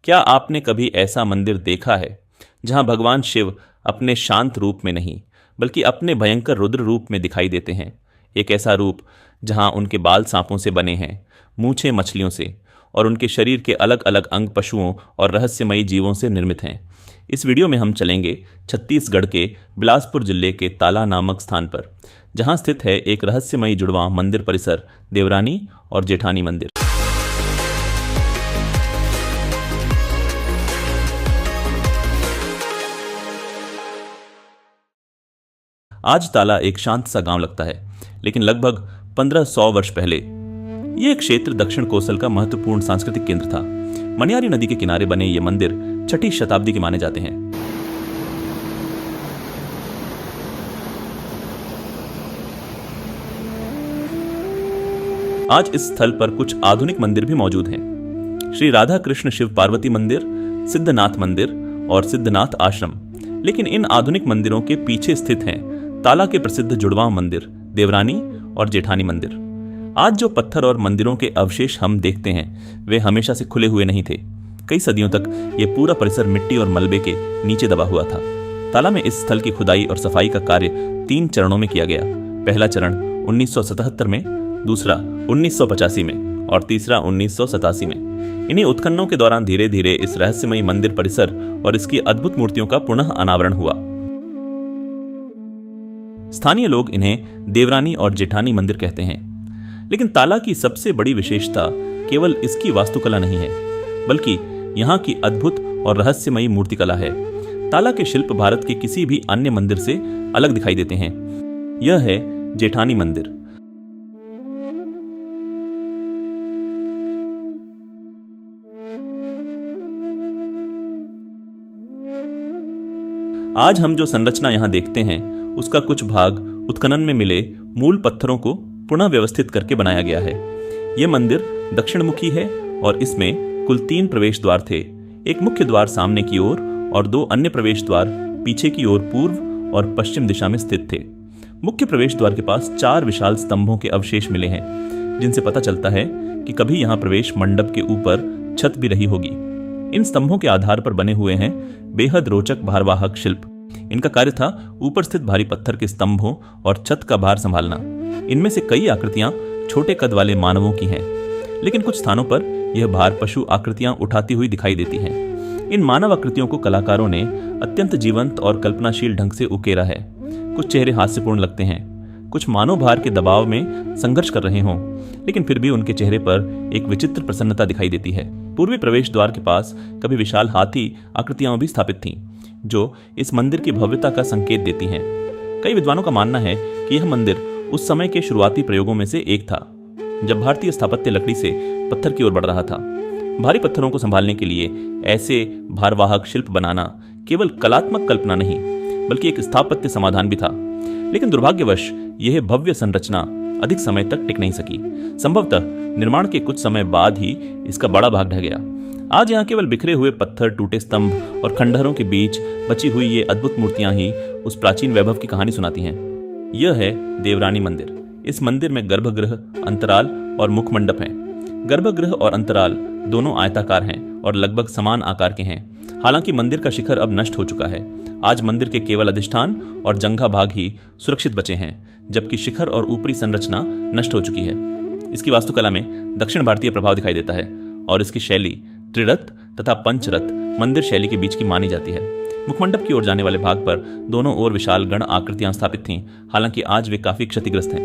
क्या आपने कभी ऐसा मंदिर देखा है जहां भगवान शिव अपने शांत रूप में नहीं बल्कि अपने भयंकर रुद्र रूप में दिखाई देते हैं? एक ऐसा रूप जहां उनके बाल सांपों से बने हैं, मूछें मछलियों से, और उनके शरीर के अलग अलग अंग पशुओं और रहस्यमयी जीवों से निर्मित हैं। इस वीडियो में हम चलेंगे छत्तीसगढ़ के बिलासपुर जिले के ताला नामक स्थान पर, जहां स्थित है एक रहस्यमयी जुड़वां मंदिर परिसर, देवरानी और जेठानी मंदिर। आज ताला एक शांत सा गांव लगता है, लेकिन लगभग 1500 वर्ष पहले यह एक क्षेत्र दक्षिण कोसल का महत्वपूर्ण सांस्कृतिक केंद्र था। मनियारी नदी के किनारे बने ये मंदिर 6ठी शताब्दी के माने जाते हैं। आज इस स्थल पर कुछ आधुनिक मंदिर भी मौजूद हैं। श्री राधा कृष्ण शिव पार्वती मंदिर, सिद्धनाथ मंदिर और सिद्धनाथ आश्रम। लेकिन इन आधुनिक मंदिरों के पीछे स्थित हैं ताला के प्रसिद्ध जुड़वां मंदिर, देवरानी और जेठानी मंदिर। आज जो पत्थर और मंदिरों के अवशेष हम देखते हैं वे हमेशा से खुले हुए नहीं थे। कई सदियों तक ये पूरा परिसर मिट्टी और मलबे के नीचे दबा हुआ था। ताला में इस स्थल की खुदाई और सफाई का कार्य 3 चरणों में किया गया। पहला चरण 1977 में, दूसरा 1985 में और तीसरा 1987 में। इन्हीं उत्खननों के दौरान धीरे धीरे इस रहस्यमयी मंदिर परिसर और इसकी अद्भुत मूर्तियों का पुनः अनावरण हुआ। स्थानीय लोग इन्हें देवरानी और जेठानी मंदिर कहते हैं। लेकिन ताला की सबसे बड़ी विशेषता केवल इसकी वास्तुकला नहीं है, बल्कि यहाँ की अद्भुत और रहस्यमयी मूर्तिकला है। ताला के शिल्प भारत के किसी भी अन्य मंदिर से अलग दिखाई देते हैं। यह है जेठानी मंदिर। आज हम जो संरचना यहाँ देखते हैं उसका कुछ भाग उत्खनन में मिले मूल पत्थरों को पुनः व्यवस्थित करके बनाया गया है। यह मंदिर दक्षिणमुखी है और इसमें कुल 3 प्रवेश द्वार थे। एक मुख्य द्वार सामने की ओर और 2 अन्य प्रवेश द्वार पीछे की ओर पूर्व और पश्चिम दिशा में स्थित थे। मुख्य प्रवेश द्वार के पास 4 विशाल स्तंभों के अवशेष मिले हैं, जिनसे पता चलता है कि कभी यहाँ प्रवेश मंडप के ऊपर छत भी रही होगी। इन स्तंभों के आधार पर बने हुए हैं बेहद रोचक भारवाहक शिल्प। इनका कार्य था ऊपर स्थित भारी पत्थर के स्तंभों और छत का भार संभालना। इनमें से कई आकृतियां छोटे कद वाले मानवों की हैं, लेकिन कुछ स्थानों पर यह भार पशु आकृतियां उठाती हुई दिखाई देती हैं। इन मानव आकृतियों को कलाकारों ने अत्यंत जीवंत और कल्पनाशील ढंग से उकेरा है। कुछ चेहरे हास्यपूर्ण लगते हैं, कुछ मानव भार के दबाव में संघर्ष कर रहे हों, लेकिन फिर भी उनके चेहरे पर एक विचित्र प्रसन्नता दिखाई देती है। पूर्वी प्रवेश द्वार के पास कभी विशाल हाथी आकृतियां भी स्थापित थीं, जो इस मंदिर की भव्यता का संकेत देती हैं। कई विद्वानों का मानना है कि यह मंदिर उस समय के शुरुआती प्रयोगों में से एक था, जब भारतीय स्थापत्य लकड़ी से पत्थर की ओर बढ़ रहा था। भारी पत्थरों को संभालने के लिए ऐसे भारवाहक शिल्प बनाना केवल कलात्मक कल्पना नहीं, बल्कि एक स्थापत्य समाधान भी था। लेकिन दुर्भाग्यवश यह भव्य संरचना अधिक समय तक टिक नहीं सकी। संभवतः निर्माण के कुछ समय बाद ही इसका बड़ा भाग ढह गया। आज यहाँ केवल बिखरे हुए पत्थर, टूटे स्तंभ और खंडहरों के बीच बची हुई ये अद्भुत मूर्तियां ही उस प्राचीन वैभव की कहानी सुनाती हैं। यह है देवरानी मंदिर। इस मंदिर में गर्भगृह, अंतराल और मुखमंडप हैं। गर्भगृह और अंतराल दोनों आयताकार हैं और लगभग समान आकार के हैं। हालांकि मंदिर का शिखर अब नष्ट हो चुका है। आज मंदिर के केवल अधिष्ठान और जंघा भाग ही सुरक्षित बचे हैं, जबकि शिखर और ऊपरी संरचना नष्ट हो चुकी है। इसकी वास्तुकला में दक्षिण भारतीय प्रभाव दिखाई देता है और इसकी शैली त्रिरथ तथा पंचरथ मंदिर शैली के बीच की मानी जाती है। मुखमंडप की ओर जाने वाले भाग पर दोनों ओर विशाल गण आकृतियां स्थापित थीं, हालांकि आज वे काफी क्षतिग्रस्त हैं।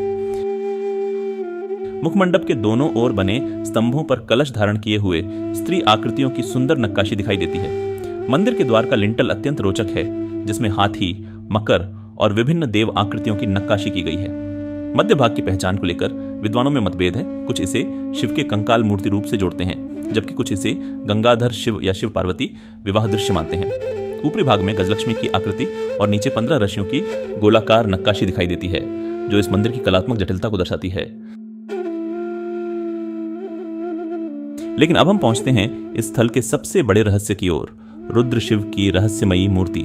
मुखमंडप के दोनों ओर बने स्तंभों पर कलश धारण किए हुए स्त्री आकृतियों की सुंदर नक्काशी दिखाई देती है। मंदिर के द्वार का लिंटल अत्यंत रोचक है, जिसमें हाथी, मकर और विभिन्न देव आकृतियों की नक्काशी की गई है। मध्य भाग की पहचान को लेकर विद्वानों में मतभेद है। कुछ इसे शिव के कंकाल मूर्ति रूप से जोड़ते हैं, जबकि कुछ इसे गंगाधर शिव या शिव पार्वती विवाह दृश्य मानते हैं। ऊपरी भाग में गजलक्ष्मी की आकृति और नीचे 15 ऋषियों की गोलाकार नक्काशी दिखाई देती है, जो इस मंदिर की कलात्मक जटिलता को दर्शाती है। लेकिन अब हम पहुंचते हैं इस स्थल के सबसे बड़े रहस्य की ओर, रुद्र शिव की रहस्यमयी मूर्ति।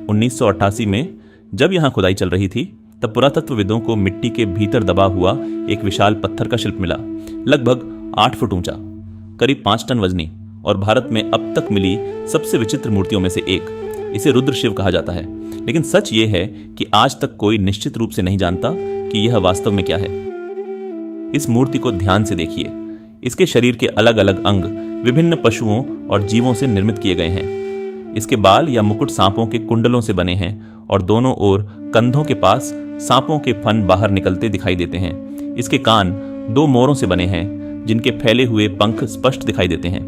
1988 में जब यहां खुदाई चल रही थी, तब पुरातत्वविदों को मिट्टी के भीतर दबा हुआ एक विशाल पत्थर का शिल्प मिला, लगभग 8 फुट ऊंचा, करीब 5 टन वजनी और भारत में अब तक मिली सबसे विचित्र मूर्तियों में से एक। इसे रुद्र शिव कहा जाता है, लेकिन सच ये है कि आज तक कोई निश्चित रूप से नहीं जानता कि यह वास्तव में क्या है। इस मूर्ति को ध्यान से देखिए। इसके शरीर के अलग अलग अंग विभिन्न पशुओं और जीवों से निर्मित किए गए हैं। इसके बाल या मुकुट सांपों के कुंडलों से बने हैं और दोनों ओर कंधों के पास सांपों के फन बाहर निकलते दिखाई देते हैं। इसके कान 2 मोरों से बने हैं, जिनके फैले हुए पंख स्पष्ट दिखाई देते हैं।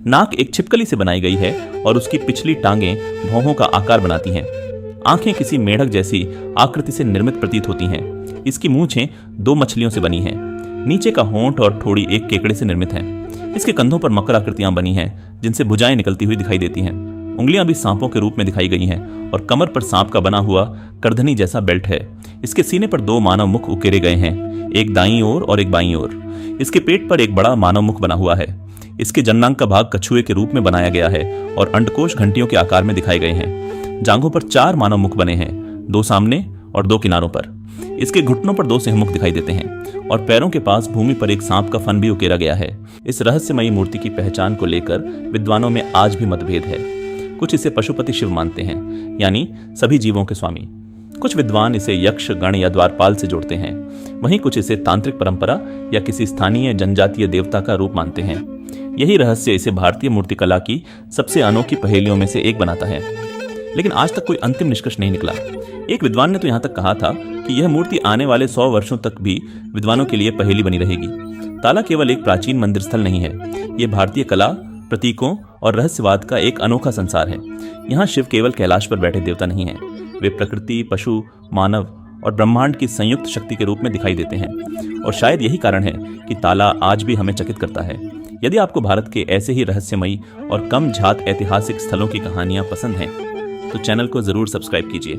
नाक एक छिपकली से बनाई गई है और उसकी पिछली टांगें भौहों का आकार बनाती हैं। आंखें किसी मेढक जैसी आकृति से निर्मित प्रतीत होती हैं। इसकी मूंछें 2 मछलियों से बनी हैं। नीचे का होंठ और ठोड़ी एक केकड़े से निर्मित है। इसके कंधों पर मकर आकृतियां बनी हैं, जिनसे भुजाएं निकलती हुई दिखाई देती हैं। उंगलियां भी सांपों के रूप में दिखाई गई हैं और कमर पर सांप का बना हुआ करधनी जैसा बेल्ट है। इसके सीने पर 2 मानव मुख उकेरे गए हैं, एक दाईं ओर और एक बाईं ओर। इसके पेट पर एक बड़ा मानव मुख बना हुआ है। इसके जननांग का भाग कछुए के रूप में बनाया गया है और अंडकोश घंटियों के आकार में दिखाए गए हैं। जांघों पर 4 मानव मुख बने हैं, 2 सामने और 2 किनारों पर। इसके घुटनों पर 2 सिंहमुख दिखाई देते हैं और पैरों के पास भूमि पर एक सांप का फन भी उकेरा गया है। इस रहस्यमयी मूर्ति की पहचान को लेकर विद्वानों में आज भी मतभेद है। कुछ इसे पशुपति शिव मानते हैं, यानी सभी जीवों के स्वामी। कुछ विद्वान इसे यक्ष, गण या द्वारपाल से जोड़ते हैं। वहीं कुछ इसे तांत्रिक परंपरा या किसी स्थानीय जनजातीय देवता का रूप मानते हैं। यही रहस्य इसे भारतीय मूर्तिकला की सबसे अनोखी पहेलियों में से एक बनाता है। लेकिन आज तक कोई अंतिम निष्कर्ष नहीं निकला। एक विद्वान ने तो यहां तक कहा था कि यह मूर्ति आने वाले 100 वर्षों तक भी विद्वानों के लिए पहेली बनी रहेगी। ताला केवल एक प्राचीन मंदिर स्थल नहीं है, यह भारतीय कला, प्रतीकों और रहस्यवाद का एक अनोखा संसार है। यहाँ शिव केवल कैलाश पर बैठे देवता नहीं हैं, वे प्रकृति, पशु, मानव और ब्रह्मांड की संयुक्त शक्ति के रूप में दिखाई देते हैं। और शायद यही कारण है कि ताला आज भी हमें चकित करता है। यदि आपको भारत के ऐसे ही रहस्यमयी और कम झात ऐतिहासिक स्थलों की कहानियां पसंद हैं तो चैनल को जरूर सब्सक्राइब कीजिए।